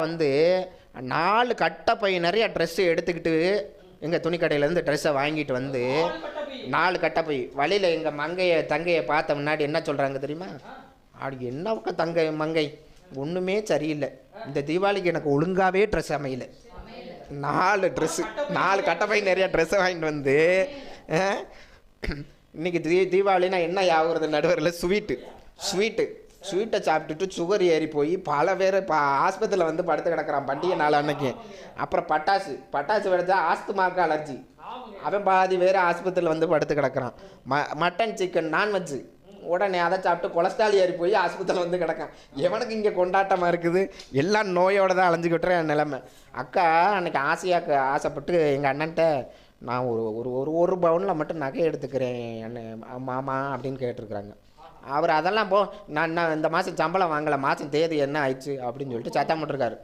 வந்து 4 கட்டை பை நிறைய ட்ரெஸ்ஸு எடுத்துக்கிட்டு எங்கள் துணி கடையிலேருந்து ட்ரெஸ்ஸை வாங்கிட்டு வந்து 4 கட்டை பை வழியில் எங்கள் தங்கையை பார்த்த முன்னாடி என்ன சொல்கிறாங்க தெரியுமா? அப்படி என்ன பக்கம் தங்கை மங்கை ஒன்றுமே சரியில்லை, இந்த தீபாவளிக்கு எனக்கு ஒழுங்காகவே ட்ரெஸ் அமையல. 4 கட்டை பை நிறைய ட்ரெஸ்ஸை வாங்கிட்டு வந்து இன்றைக்கி தீபாவளினா என்ன ஆகுறது நடுவரில் ஸ்வீட்டை சாப்பிட்டுட்டு சுகர் ஏறி போய் பல பேர் ஆஸ்பத்திரியில் வந்து படுத்து கிடக்கிறான் பண்டிகை நாள் அன்னைக்கு. அப்புறம் பட்டாசு வெடிச்சா ஆஸ்துமாக்கு அலர்ஜி, அவன் பாதி வேறு ஆஸ்பத்திரியில் வந்து படுத்து கிடக்கிறான். மட்டன் சிக்கன் நான்வெஜ்ஜு உடனே அதை சாப்பிட்டு கொலஸ்ட்ரால் ஏறி போய் ஆஸ்பத்திரியில் வந்து கிடக்கான். எவனுக்கு இங்கே கொண்டாட்டமாக இருக்குது, எல்லாம் நோயோடு தான் அலைஞ்சிக்கிட்டுறேன் என் நிலைமை. அக்கா அன்றைக்கி ஆசைப்பட்டு எங்கள் அண்ணன்ட்ட நான் ஒரு பவுனில் மட்டும் நகை எடுத்துக்கிறேன் அண்ணன் மாமா அப்படின்னு கேட்டிருக்குறாங்க. அவர் அதெல்லாம் நான் இந்த மாதம் சம்பளம் வாங்கலை, மாதம் தேதி என்ன ஆயிடுச்சு அப்படின்னு சொல்லிட்டு சத்தம் போட்டிருக்காரு.